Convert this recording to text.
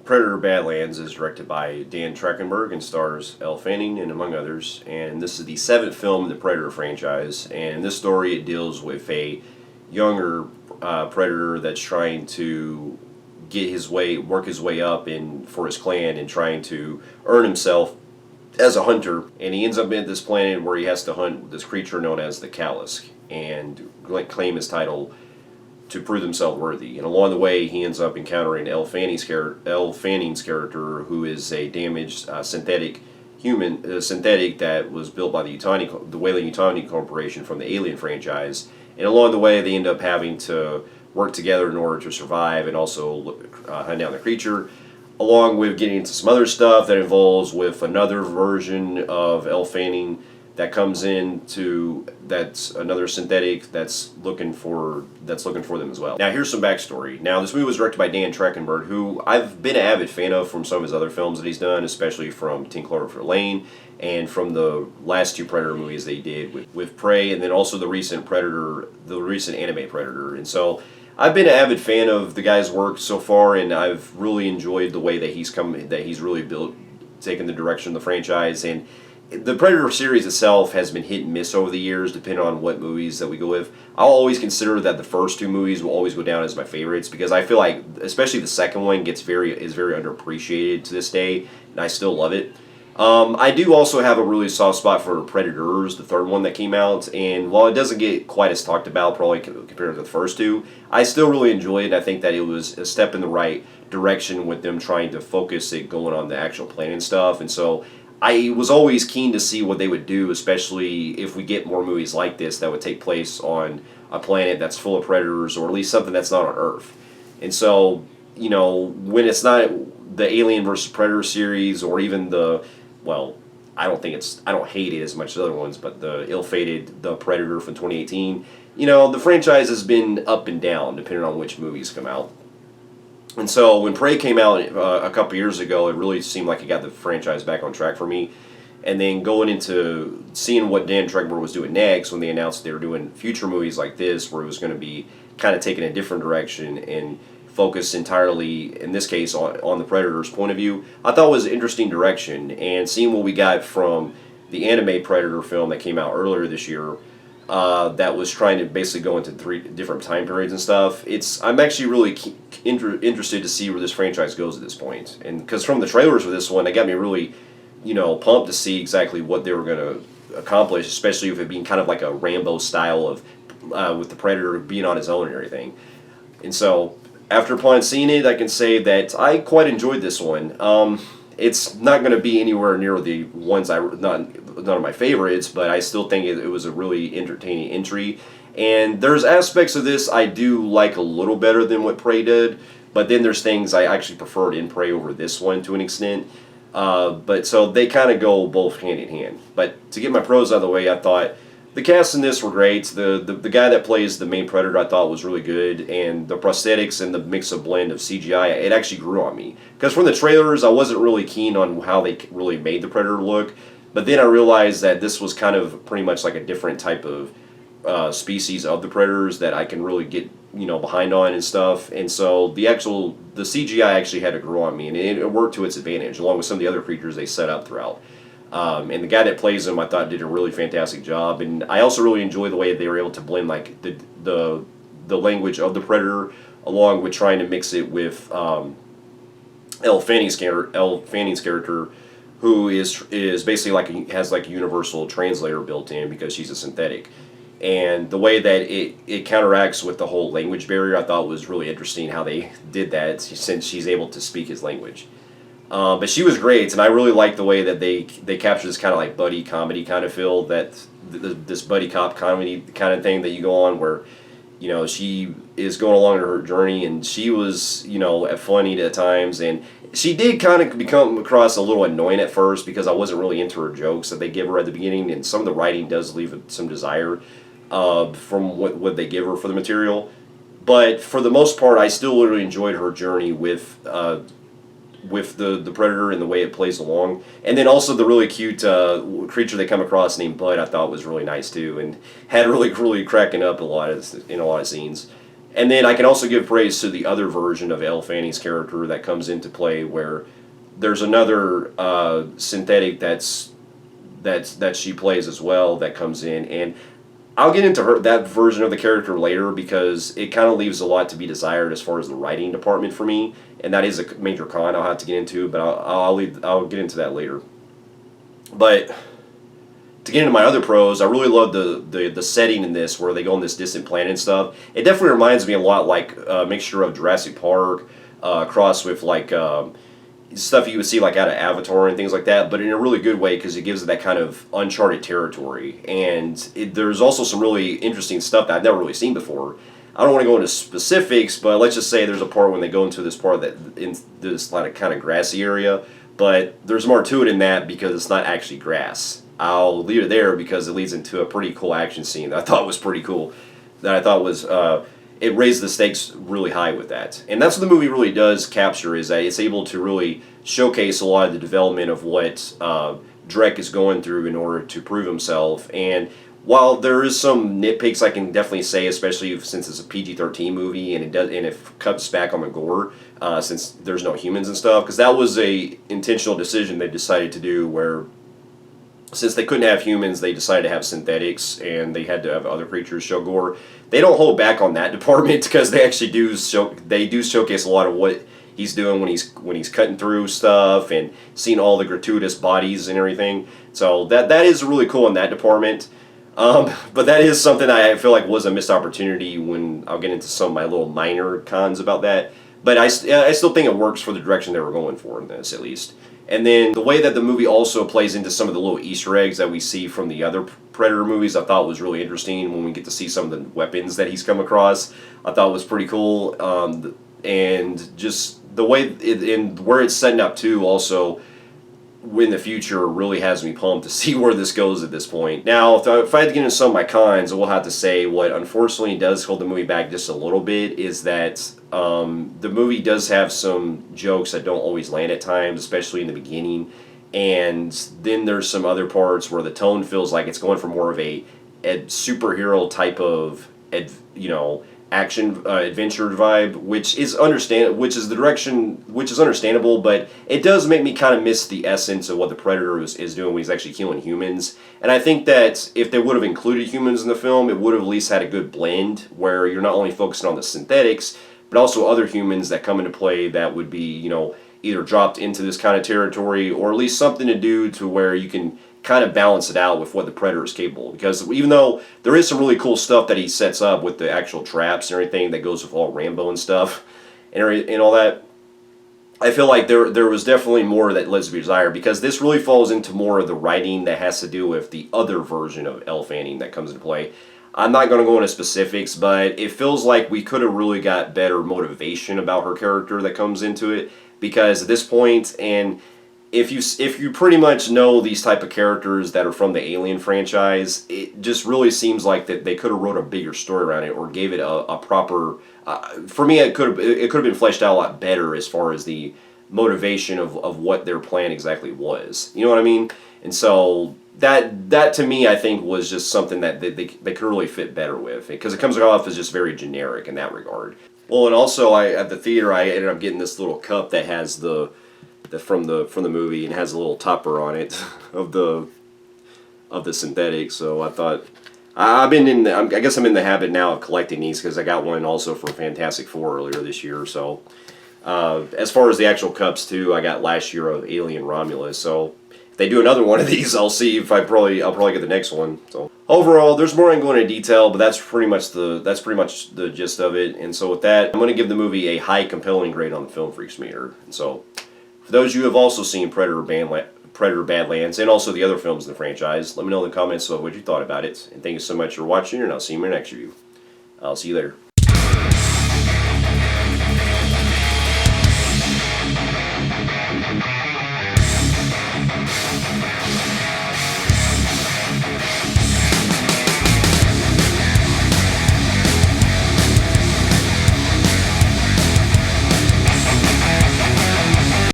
Predator Badlands is directed by Dan Trachtenberg and stars Elle Fanning and among others. And this is the seventh film in the Predator franchise. And in this story, it deals with a younger Predator that's trying to work his way up in for his clan, and trying to earn himself as a hunter. And he ends up at this planet where he has to hunt this creature known as the Callus and claim his title to prove himself worthy. And along the way, he ends up encountering Elle Fanning's character, who is a damaged synthetic synthetic that was built by the Weyland-Yutani Corporation from the Alien franchise. And along the way, they end up having to work together in order to survive and also hunt down the creature, along with getting into some other stuff that involves with another version of Elle Fanning that comes that's another synthetic that's looking for them as well. Now here's some backstory. Now this movie was directed by Dan Trachtenberg, who I've been an avid fan of from some of his other films that he's done, especially from 10 Cloverfield Lane and from the last two Predator movies they did with Prey, and then also the recent anime Predator. And so I've been an avid fan of the guy's work so far, and I've really enjoyed the way that he's really taken the direction of the franchise. And the Predator series itself has been hit and miss over the years, depending on what movies that we go with. I'll always consider that the first two movies will always go down as my favorites, because I feel like, especially the second one, is very underappreciated to this day, and I still love it. I do also have a really soft spot for Predators, the third one that came out, and while it doesn't get quite as talked about probably compared to the first two, I still really enjoy it. I think that it was a step in the right direction with them trying to focus it going on the actual planning stuff, and so I was always keen to see what they would do, especially if we get more movies like this that would take place on a planet that's full of predators, or at least something that's not on Earth. And so, when it's not the Alien versus Predator series, or even I don't hate it as much as other ones, but the ill-fated The Predator from 2018, the franchise has been up and down depending on which movies come out. And so when Prey came out a couple years ago, it really seemed like it got the franchise back on track for me. And then going into seeing what Dan Trachtenberg was doing next, when they announced they were doing future movies like this, where it was going to be kind of taking a different direction and focus entirely, in this case, on the Predator's point of view, I thought it was an interesting direction. And seeing what we got from the anime Predator film that came out earlier this year, that was trying to basically go into 3 different time periods and stuff. I'm actually really interested to see where this franchise goes at this point. And because from the trailers for this one, they got me really, pumped to see exactly what they were going to accomplish, especially with it being kind of like a Rambo style of with the Predator being on his own and everything. And so after upon seeing it, I can say that I quite enjoyed this one. It's not going to be anywhere near the ones none of my favorites, but I still think it was a really entertaining entry. And there's aspects of this I do like a little better than what Prey did, but then there's things I actually preferred in Prey over this one to an extent. But so they kind of go both hand in hand. But to get my pros out of the way, I thought the cast in this were great. The guy that plays the main Predator I thought was really good, and the prosthetics and the mix of blend of CGI, it actually grew on me. Because from the trailers, I wasn't really keen on how they really made the Predator look, but then I realized that this was kind of pretty much like a different type of species of the Predators that I can really get behind on and stuff. And so the CGI actually had to grow on me, and it worked to its advantage, along with some of the other creatures they set up throughout. And the guy that plays him, I thought, did a really fantastic job. And I also really enjoy the way they were able to blend like the language of the Predator, along with trying to mix it with Elle Fanning's character, who is basically has like a universal translator built in because she's a synthetic. And the way that it counteracts with the whole language barrier, I thought was really interesting how they did that, since she's able to speak his language. But she was great, and I really liked the way that they captured this kind of like buddy comedy kind of feel, this buddy cop comedy kind of thing that you go on, where she is going along her journey, and she was funny at times, and she did kind of become across a little annoying at first because I wasn't really into her jokes that they give her at the beginning, and some of the writing does leave some desire from what they give her for the material. But for the most part, I still really enjoyed her journey with the Predator and the way it plays along. And then also the really cute creature they come across named Bud, I thought was really nice too, and had really cracking up in a lot of scenes. And then I can also give praise to the other version of Elle Fanning's character that comes into play, where there's another synthetic that she plays as well that comes in, and I'll get into that version of the character later because it kind of leaves a lot to be desired as far as the writing department for me, and that is a major con I'll have to get into, but I'll get into that later. But to get into my other pros, I really love the setting in this where they go on this distant planet and stuff. It definitely reminds me a lot like a mixture of Jurassic Park, crossed with like stuff you would see like out of Avatar and things like that, but in a really good way because it gives it that kind of uncharted territory. And there's also some really interesting stuff that I've never really seen before. I don't want to go into specifics, but let's just say there's a part when they go into this part that in this like kind of grassy area, but there's more to it in that because it's not actually grass. I'll leave it there because it leads into a pretty cool action scene that I thought was pretty cool. That I thought was it raised the stakes really high with that. And that's what the movie really does capture, is that it's able to really showcase a lot of the development of what Drek is going through in order to prove himself. And while there is some nitpicks I can definitely say, especially since it's a PG-13 movie and it cuts back on the gore, since there's no humans and stuff, because that was a intentional decision they decided to do where since they couldn't have humans, they decided to have synthetics, and they had to have other creatures show gore. They don't hold back on that department because they actually do showcase a lot of what he's doing when he's cutting through stuff and seeing all the gratuitous bodies and everything. So that is really cool in that department. But that is something I feel like was a missed opportunity when I'll get into some of my little minor cons about that. But I still think it works for the direction they were going for in this, at least. And then the way that the movie also plays into some of the little Easter eggs that we see from the other Predator movies, I thought was really interesting when we get to see some of the weapons that he's come across. I thought was pretty cool. And just the way and where it's setting up too also in the future really has me pumped to see where this goes at this point. Now, if I had to get into some of my cons, I will have to say what unfortunately does hold the movie back just a little bit is that the movie does have some jokes that don't always land at times, especially in the beginning. And then there's some other parts where the tone feels like it's going for more of a superhero type of, action adventure vibe, which is understandable, but it does make me kind of miss the essence of what the Predator is doing when he's actually killing humans. And I think that if they would have included humans in the film, it would have at least had a good blend where you're not only focusing on the synthetics, but also other humans that come into play that would be, either dropped into this kind of territory or at least something to do to where you can kind of balance it out with what the Predator is capable of. Because even though there is some really cool stuff that he sets up with the actual traps and everything that goes with all Rambo and stuff and all that, I feel like there was definitely more that lets to be desired, because this really falls into more of the writing that has to do with the other version of Elle Fanning that comes into play. I'm not going to go into specifics, but it feels like we could have really got better motivation about her character that comes into it, because at this point, and if you pretty much know these type of characters that are from the Alien franchise, it just really seems like that they could have wrote a bigger story around it or gave it a proper. For me, it could have been fleshed out a lot better as far as the motivation of what their plan exactly was. You know what I mean? And so that to me, I think, was just something that they could really fit better with, because it comes off as just very generic in that regard. Well, and also at the theater, I ended up getting this little cup that has from the movie and has a little topper on it of the synthetic. So I thought I guess I'm in the habit now of collecting these, because I got one also for Fantastic Four earlier this year. So as far as the actual cups too, I got last year of Alien Romulus. So if they do another one of these, I'll see if I'll probably get the next one. So overall, there's more I can go into detail, but that's pretty much the gist of it. And so with that, I'm going to give the movie a high compelling grade on the Film Freaks meter. And so for those of you who have also seen Predator Badlands and also the other films in the franchise, let me know in the comments what you thought about it. And thank you so much for watching, and I'll see you in my next review. I'll see you later.